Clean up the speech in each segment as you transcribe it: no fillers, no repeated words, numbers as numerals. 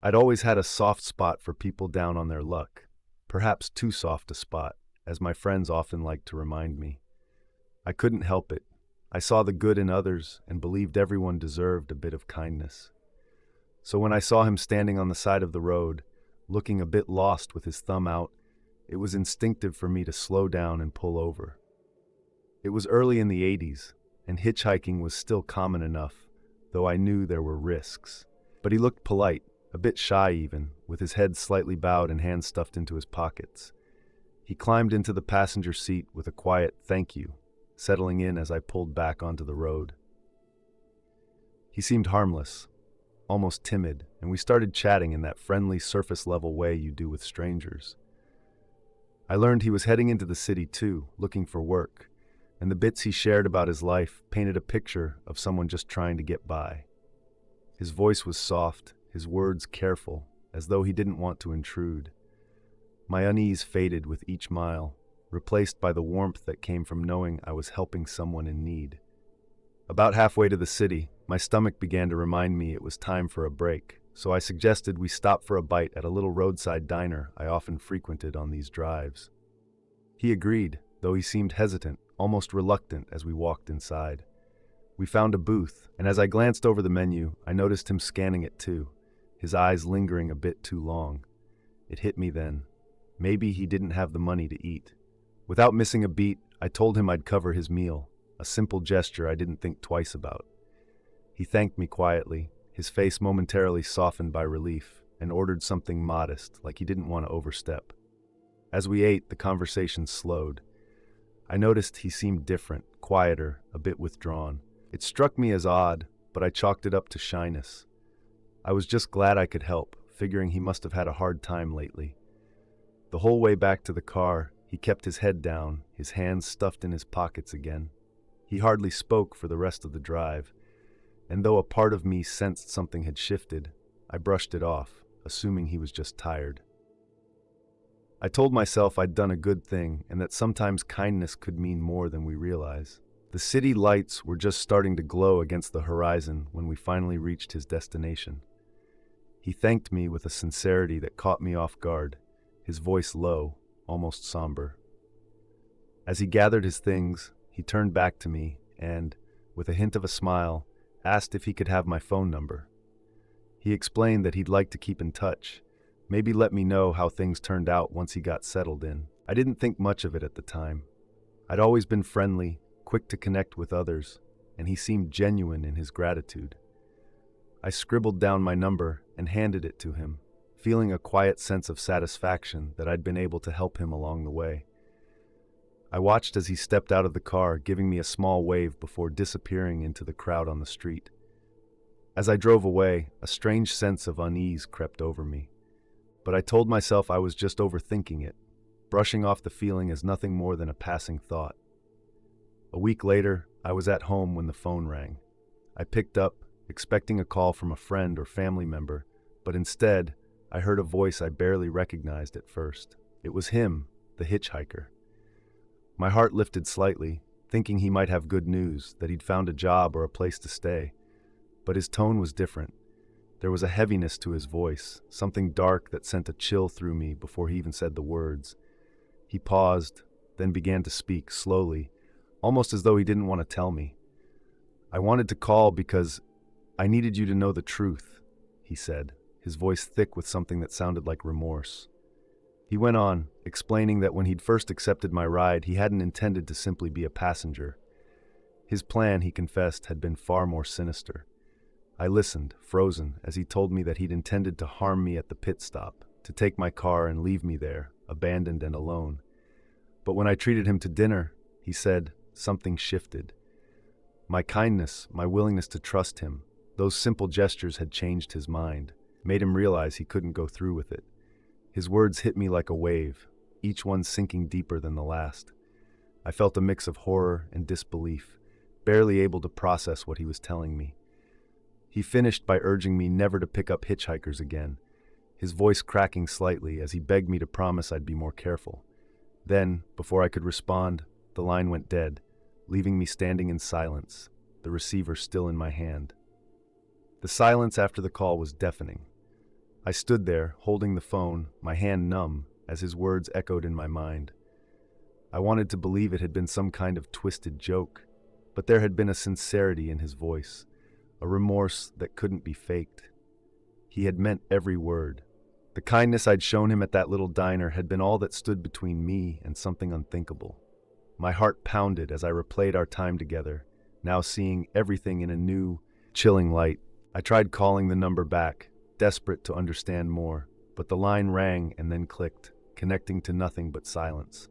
I'd always had a soft spot for people down on their luck, perhaps too soft a spot, as my friends often liked to remind me. I couldn't help it. I saw the good in others and believed everyone deserved a bit of kindness. So when I saw him standing on the side of the road, looking a bit lost with his thumb out, it was instinctive for me to slow down and pull over. It was early in the 80s, and hitchhiking was still common enough, though I knew there were risks. But he looked polite, a bit shy even, with his head slightly bowed and hands stuffed into his pockets. He climbed into the passenger seat with a quiet "thank you," settling in as I pulled back onto the road. He seemed harmless, almost timid, and we started chatting in that friendly, surface-level way you do with strangers. I learned he was heading into the city too, looking for work, and the bits he shared about his life painted a picture of someone just trying to get by. His voice was soft, his words careful, as though he didn't want to intrude. My unease faded with each mile, replaced by the warmth that came from knowing I was helping someone in need. About halfway to the city, my stomach began to remind me it was time for a break, so I suggested we stop for a bite at a little roadside diner I often frequented on these drives. He agreed, though he seemed hesitant, almost reluctant as we walked inside. We found a booth, and as I glanced over the menu, I noticed him scanning it too, his eyes lingering a bit too long. It hit me then. Maybe he didn't have the money to eat. Without missing a beat, I told him I'd cover his meal, a simple gesture I didn't think twice about. He thanked me quietly, his face momentarily softened by relief, and ordered something modest, like he didn't want to overstep. As we ate, the conversation slowed. I noticed he seemed different, quieter, a bit withdrawn. It struck me as odd, but I chalked it up to shyness. I was just glad I could help, figuring he must have had a hard time lately. The whole way back to the car, he kept his head down, his hands stuffed in his pockets again. He hardly spoke for the rest of the drive, and though a part of me sensed something had shifted, I brushed it off, assuming he was just tired. I told myself I'd done a good thing and that sometimes kindness could mean more than we realize. The city lights were just starting to glow against the horizon when we finally reached his destination. He thanked me with a sincerity that caught me off guard, his voice low, almost somber. As he gathered his things, he turned back to me and, with a hint of a smile, asked if he could have my phone number. He explained that he'd like to keep in touch, maybe let me know how things turned out once he got settled in. I didn't think much of it at the time. I'd always been friendly, quick to connect with others, and he seemed genuine in his gratitude. I scribbled down my number and handed it to him, feeling a quiet sense of satisfaction that I'd been able to help him along the way. I watched as he stepped out of the car, giving me a small wave before disappearing into the crowd on the street. As I drove away, a strange sense of unease crept over me. But I told myself I was just overthinking it, brushing off the feeling as nothing more than a passing thought. A week later, I was at home when the phone rang. I picked up, expecting a call from a friend or family member, but instead, I heard a voice I barely recognized at first. It was him, the hitchhiker. My heart lifted slightly, thinking he might have good news, that he'd found a job or a place to stay. But his tone was different. There was a heaviness to his voice, something dark that sent a chill through me before he even said the words. He paused, then began to speak slowly, almost as though he didn't want to tell me. "I wanted to call because I needed you to know the truth," he said, his voice thick with something that sounded like remorse. He went on, explaining that when he'd first accepted my ride, he hadn't intended to simply be a passenger. His plan, he confessed, had been far more sinister. I listened, frozen, as he told me that he'd intended to harm me at the pit stop, to take my car and leave me there, abandoned and alone. But when I treated him to dinner, he said, something shifted. My kindness, my willingness to trust him, those simple gestures had changed his mind, made him realize he couldn't go through with it. His words hit me like a wave, each one sinking deeper than the last. I felt a mix of horror and disbelief, barely able to process what he was telling me. He finished by urging me never to pick up hitchhikers again, his voice cracking slightly as he begged me to promise I'd be more careful. Then, before I could respond, the line went dead, leaving me standing in silence, the receiver still in my hand. The silence after the call was deafening. I stood there, holding the phone, my hand numb, as his words echoed in my mind. I wanted to believe it had been some kind of twisted joke, but there had been a sincerity in his voice, a remorse that couldn't be faked. He had meant every word. The kindness I'd shown him at that little diner had been all that stood between me and something unthinkable. My heart pounded as I replayed our time together, now seeing everything in a new, chilling light. I tried calling the number back, desperate to understand more, but the line rang and then clicked, connecting to nothing but silence.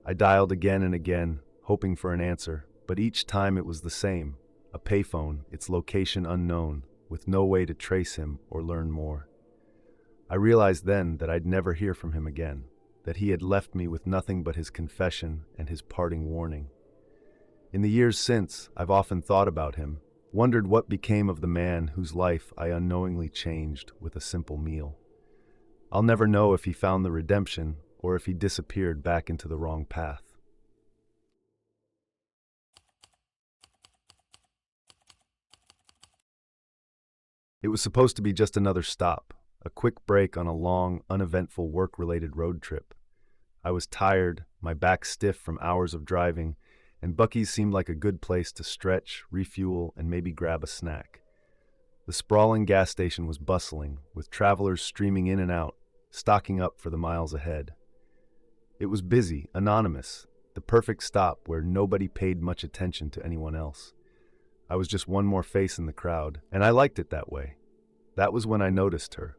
I dialed again and again, hoping for an answer, but each time it was the same, a payphone, its location unknown, with no way to trace him or learn more. I realized then that I'd never hear from him again, that he had left me with nothing but his confession and his parting warning. In the years since, I've often thought about him, wondered what became of the man whose life I unknowingly changed with a simple meal. I'll never know if he found the redemption or if he disappeared back into the wrong path. It was supposed to be just another stop, a quick break on a long, uneventful work-related road trip. I was tired, my back stiff from hours of driving, and Buc-ee's seemed like a good place to stretch, refuel, and maybe grab a snack. The sprawling gas station was bustling, with travelers streaming in and out, stocking up for the miles ahead. It was busy, anonymous, the perfect stop where nobody paid much attention to anyone else. I was just one more face in the crowd, and I liked it that way. That was when I noticed her.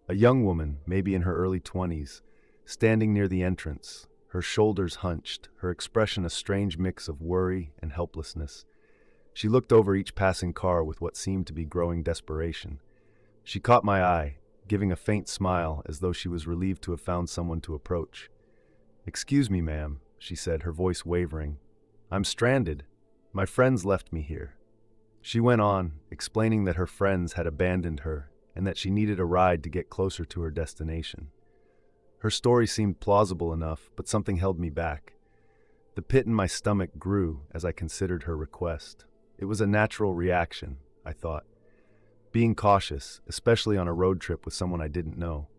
A young woman, maybe in her early 20s, standing near the entrance, her shoulders hunched, her expression a strange mix of worry and helplessness. She looked over each passing car with what seemed to be growing desperation. She caught my eye, giving a faint smile as though she was relieved to have found someone to approach. "Excuse me, ma'am," she said, her voice wavering. "I'm stranded. My friends left me here." She went on, explaining that her friends had abandoned her and that she needed a ride to get closer to her destination. Her story seemed plausible enough, but something held me back. The pit in my stomach grew as I considered her request. It was a natural reaction, I thought. Being cautious, especially on a road trip with someone I didn't know.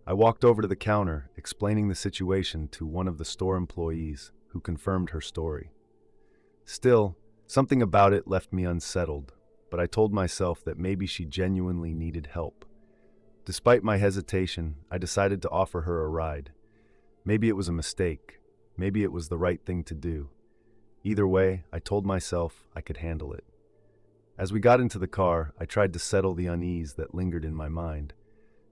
I walked over to the counter, explaining the situation to one of the store employees, who confirmed her story. Still, something about it left me unsettled, but I told myself that maybe she genuinely needed help. Despite my hesitation, I decided to offer her a ride. Maybe it was a mistake. Maybe it was the right thing to do. Either way, I told myself I could handle it. As we got into the car, I tried to settle the unease that lingered in my mind.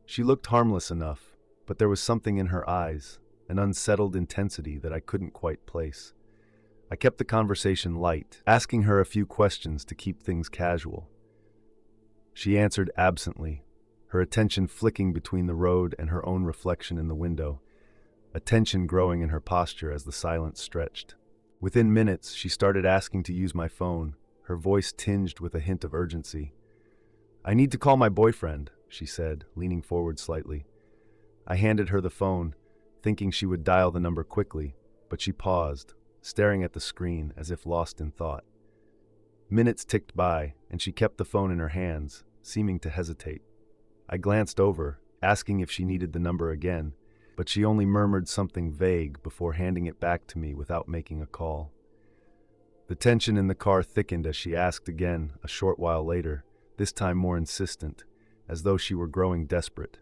She looked harmless enough, but there was something in her eyes, an unsettled intensity that I couldn't quite place. I kept the conversation light, asking her a few questions to keep things casual. She answered absently, her attention flicking between the road and her own reflection in the window, a tension growing in her posture as the silence stretched. Within minutes, she started asking to use my phone, her voice tinged with a hint of urgency. "I need to call my boyfriend," she said, leaning forward slightly. I handed her the phone, thinking she would dial the number quickly, but she paused, staring at the screen as if lost in thought. Minutes ticked by, and she kept the phone in her hands, seeming to hesitate. I glanced over, asking if she needed the number again, but she only murmured something vague before handing it back to me without making a call. The tension in the car thickened as she asked again a short while later, this time more insistent, as though she were growing desperate.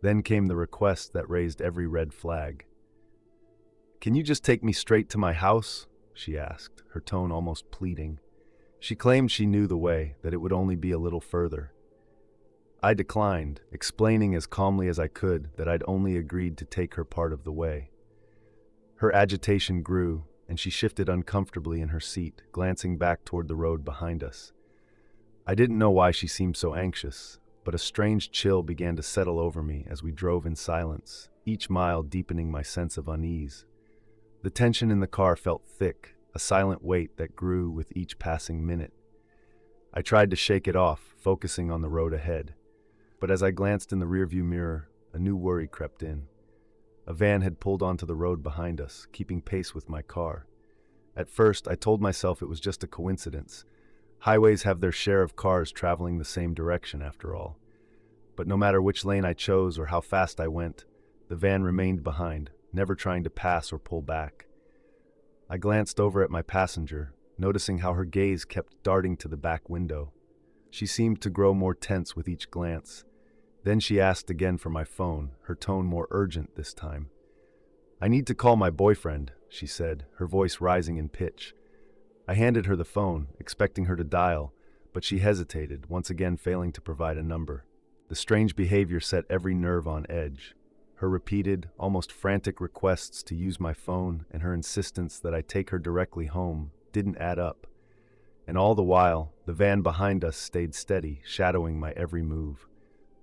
Then came the request that raised every red flag. "Can you just take me straight to my house?" she asked, her tone almost pleading. She claimed she knew the way, that it would only be a little further. I declined, explaining as calmly as I could that I'd only agreed to take her part of the way. Her agitation grew, and she shifted uncomfortably in her seat, glancing back toward the road behind us. I didn't know why she seemed so anxious, but a strange chill began to settle over me as we drove in silence, each mile deepening my sense of unease. The tension in the car felt thick, a silent weight that grew with each passing minute. I tried to shake it off, focusing on the road ahead. But as I glanced in the rearview mirror, a new worry crept in. A van had pulled onto the road behind us, keeping pace with my car. At first, I told myself it was just a coincidence. Highways have their share of cars traveling the same direction, after all. But no matter which lane I chose or how fast I went, the van remained behind, never trying to pass or pull back. I glanced over at my passenger, noticing how her gaze kept darting to the back window. She seemed to grow more tense with each glance. Then she asked again for my phone, her tone more urgent this time. "I need to call my boyfriend," she said, her voice rising in pitch. I handed her the phone, expecting her to dial, but she hesitated, once again failing to provide a number. The strange behavior set every nerve on edge. Her repeated, almost frantic requests to use my phone and her insistence that I take her directly home didn't add up. And all the while, the van behind us stayed steady, shadowing my every move.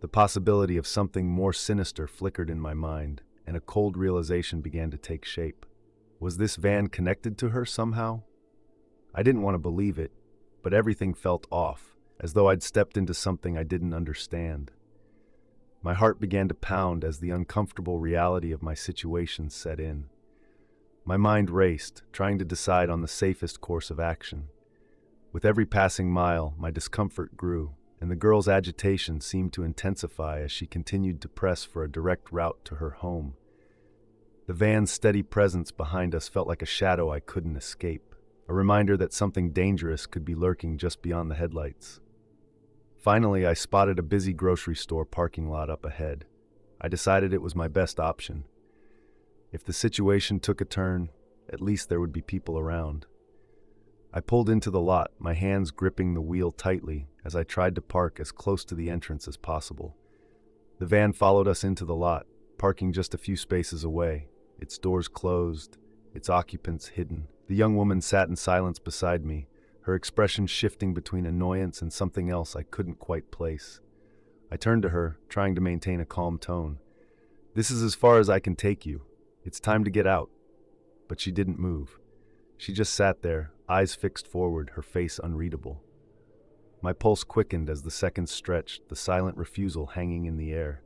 The possibility of something more sinister flickered in my mind, and a cold realization began to take shape. Was this van connected to her somehow? I didn't want to believe it, but everything felt off, as though I'd stepped into something I didn't understand. My heart began to pound as the uncomfortable reality of my situation set in. My mind raced, trying to decide on the safest course of action. With every passing mile, my discomfort grew, and the girl's agitation seemed to intensify as she continued to press for a direct route to her home. The van's steady presence behind us felt like a shadow I couldn't escape, a reminder that something dangerous could be lurking just beyond the headlights. Finally, I spotted a busy grocery store parking lot up ahead. I decided it was my best option. If the situation took a turn, at least there would be people around. I pulled into the lot, my hands gripping the wheel tightly as I tried to park as close to the entrance as possible. The van followed us into the lot, parking just a few spaces away, its doors closed, its occupants hidden. The young woman sat in silence beside me, her expression shifting between annoyance and something else I couldn't quite place. I turned to her, trying to maintain a calm tone. "This is as far as I can take you. It's time to get out." But she didn't move. She just sat there, eyes fixed forward, her face unreadable. My pulse quickened as the seconds stretched, the silent refusal hanging in the air.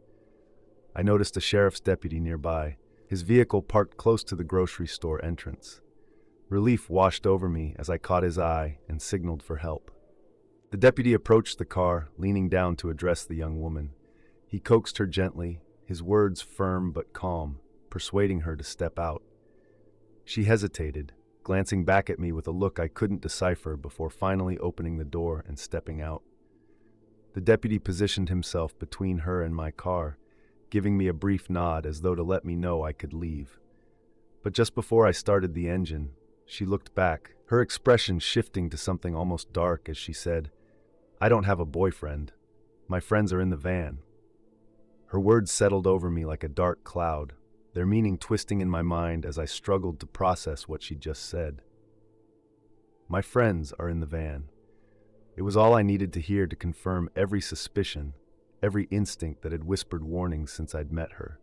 I noticed a sheriff's deputy nearby, his vehicle parked close to the grocery store entrance. Relief washed over me as I caught his eye and signaled for help. The deputy approached the car, leaning down to address the young woman. He coaxed her gently, his words firm but calm, persuading her to step out. She hesitated, glancing back at me with a look I couldn't decipher before finally opening the door and stepping out. The deputy positioned himself between her and my car, giving me a brief nod as though to let me know I could leave. But just before I started the engine, she looked back, her expression shifting to something almost dark as she said, "I don't have a boyfriend. My friends are in the van." Her words settled over me like a dark cloud, their meaning twisting in my mind as I struggled to process what she'd just said. My friends are in the van. It was all I needed to hear to confirm every suspicion, every instinct that had whispered warnings since I'd met her.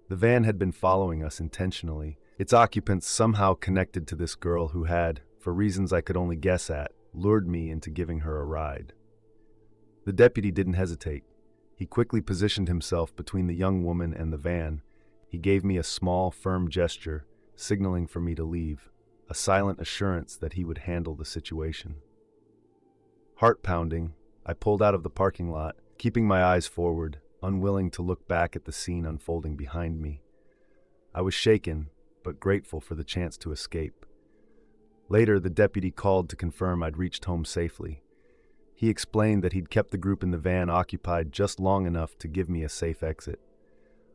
The van had been following us intentionally, its occupants somehow connected to this girl who had, for reasons I could only guess at, lured me into giving her a ride. The deputy didn't hesitate. He quickly positioned himself between the young woman and the van. He gave me a small, firm gesture, signaling for me to leave, a silent assurance that he would handle the situation. Heart pounding, I pulled out of the parking lot, keeping my eyes forward, unwilling to look back at the scene unfolding behind me. I was shaken, but grateful for the chance to escape. Later, the deputy called to confirm I'd reached home safely. He explained that he'd kept the group in the van occupied just long enough to give me a safe exit.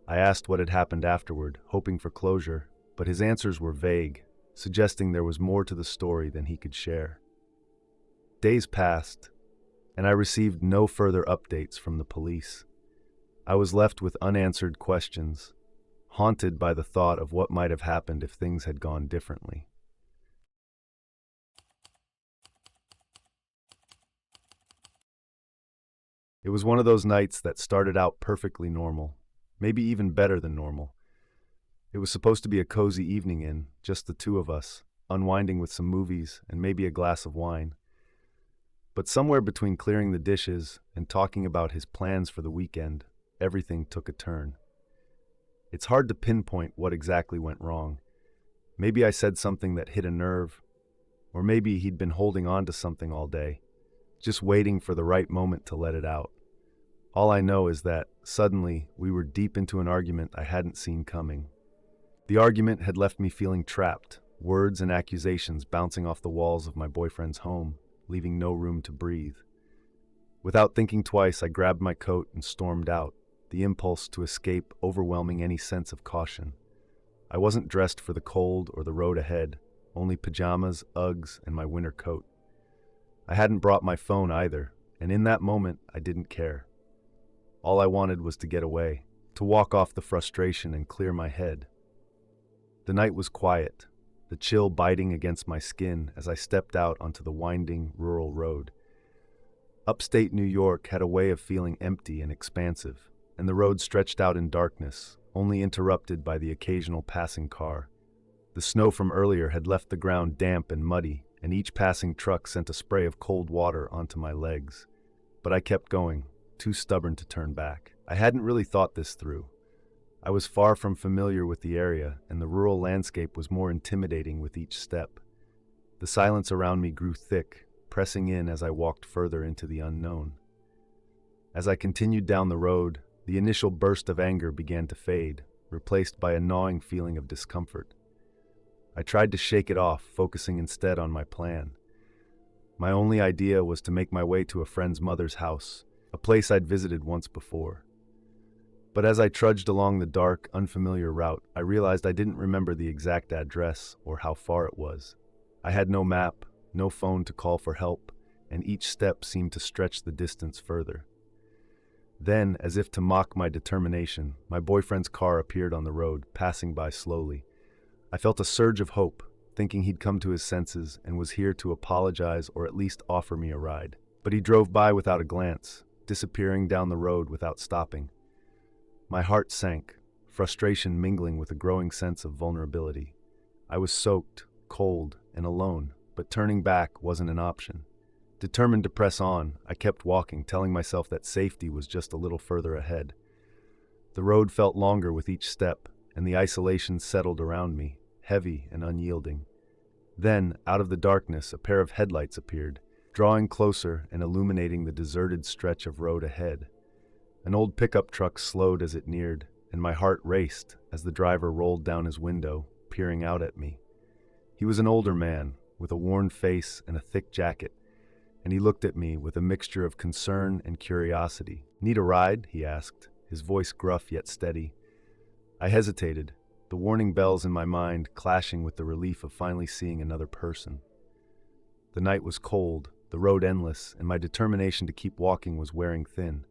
I asked what had happened afterward, hoping for closure, but his answers were vague, suggesting there was more to the story than he could share. Days passed, and I received no further updates from the police. I was left with unanswered questions, haunted by the thought of what might have happened if things had gone differently. It was one of those nights that started out perfectly normal, maybe even better than normal. It was supposed to be a cozy evening in, just the two of us, unwinding with some movies and maybe a glass of wine. But somewhere between clearing the dishes and talking about his plans for the weekend, everything took a turn. It's hard to pinpoint what exactly went wrong. Maybe I said something that hit a nerve, or maybe he'd been holding on to something all day, just waiting for the right moment to let it out. All I know is that, suddenly, we were deep into an argument I hadn't seen coming. The argument had left me feeling trapped, words and accusations bouncing off the walls of my boyfriend's home, leaving no room to breathe. Without thinking twice, I grabbed my coat and stormed out, the impulse to escape overwhelming any sense of caution. I wasn't dressed for the cold or the road ahead, only pajamas, Uggs, and my winter coat. I hadn't brought my phone either, and in that moment, I didn't care. All I wanted was to get away, to walk off the frustration and clear my head. The night was quiet, the chill biting against my skin as I stepped out onto the winding, rural road. Upstate New York had a way of feeling empty and expansive, and the road stretched out in darkness, only interrupted by the occasional passing car. The snow from earlier had left the ground damp and muddy, and each passing truck sent a spray of cold water onto my legs. But I kept going, too stubborn to turn back. I hadn't really thought this through. I was far from familiar with the area, and the rural landscape was more intimidating with each step. The silence around me grew thick, pressing in as I walked further into the unknown. As I continued down the road, the initial burst of anger began to fade, replaced by a gnawing feeling of discomfort. I tried to shake it off, focusing instead on my plan. My only idea was to make my way to a friend's mother's house, a place I'd visited once before. But as I trudged along the dark, unfamiliar route, I realized I didn't remember the exact address or how far it was. I had no map, no phone to call for help, and each step seemed to stretch the distance further. Then, as if to mock my determination, my boyfriend's car appeared on the road, passing by slowly. I felt a surge of hope, thinking he'd come to his senses and was here to apologize or at least offer me a ride. But he drove by without a glance, disappearing down the road without stopping. My heart sank, frustration mingling with a growing sense of vulnerability. I was soaked, cold, and alone, but turning back wasn't an option. Determined to press on, I kept walking, telling myself that safety was just a little further ahead. The road felt longer with each step, and the isolation settled around me, heavy and unyielding. Then, out of the darkness, a pair of headlights appeared, drawing closer and illuminating the deserted stretch of road ahead. An old pickup truck slowed as it neared, and my heart raced as the driver rolled down his window, peering out at me. He was an older man, with a worn face and a thick jacket, and he looked at me with a mixture of concern and curiosity. "Need a ride?" he asked, his voice gruff yet steady. I hesitated, the warning bells in my mind clashing with the relief of finally seeing another person. The night was cold, the road endless, and my determination to keep walking was wearing thin.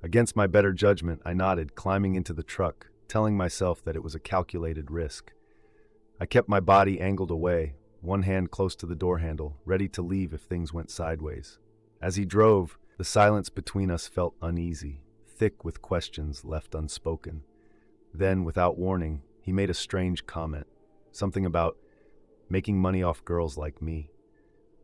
Against my better judgment, I nodded, climbing into the truck, telling myself that it was a calculated risk. I kept my body angled away, one hand close to the door handle, ready to leave if things went sideways. As he drove, the silence between us felt uneasy, thick with questions left unspoken. Then, without warning, he made a strange comment, something about making money off girls like me.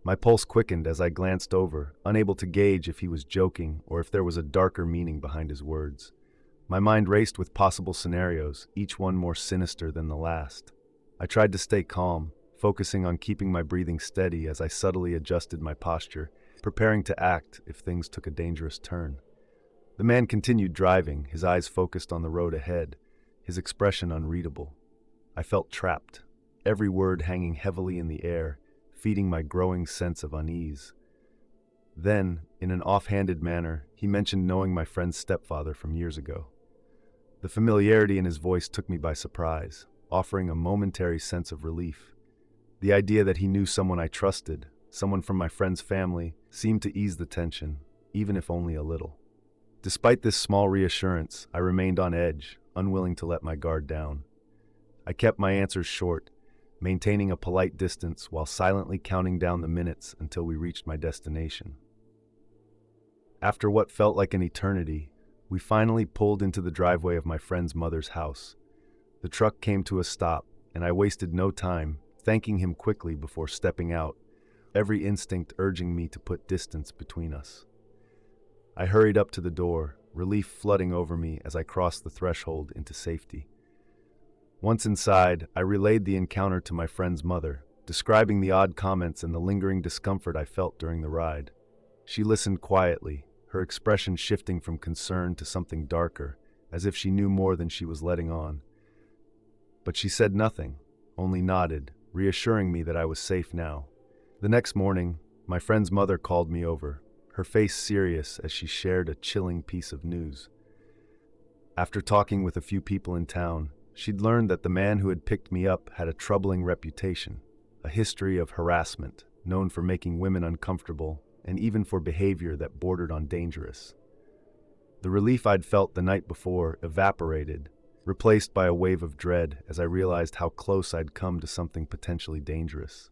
My pulse quickened as I glanced over, unable to gauge if he was joking or if there was a darker meaning behind his words. My mind raced with possible scenarios, each one more sinister than the last. I tried to stay calm, focusing on keeping my breathing steady as I subtly adjusted my posture, preparing to act if things took a dangerous turn. The man continued driving, his eyes focused on the road ahead, his expression unreadable. I felt trapped, every word hanging heavily in the air, feeding my growing sense of unease. Then, in an offhanded manner, he mentioned knowing my friend's stepfather from years ago. The familiarity in his voice took me by surprise, offering a momentary sense of relief. The idea that he knew someone I trusted, someone from my friend's family, seemed to ease the tension, even if only a little. Despite this small reassurance, I remained on edge, unwilling to let my guard down. I kept my answers short, maintaining a polite distance while silently counting down the minutes until we reached my destination. After what felt like an eternity, we finally pulled into the driveway of my friend's mother's house. The truck came to a stop, and I wasted no time, thanking him quickly before stepping out, every instinct urging me to put distance between us. I hurried up to the door, relief flooding over me as I crossed the threshold into safety. Once inside, I relayed the encounter to my friend's mother, describing the odd comments and the lingering discomfort I felt during the ride. She listened quietly, her expression shifting from concern to something darker, as if she knew more than she was letting on. But she said nothing, only nodded, reassuring me that I was safe now. The next morning, my friend's mother called me over, her face serious as she shared a chilling piece of news. After talking with a few people in town, she'd learned that the man who had picked me up had a troubling reputation, a history of harassment, known for making women uncomfortable, and even for behavior that bordered on dangerous. The relief I'd felt the night before evaporated, replaced by a wave of dread as I realized how close I'd come to something potentially dangerous.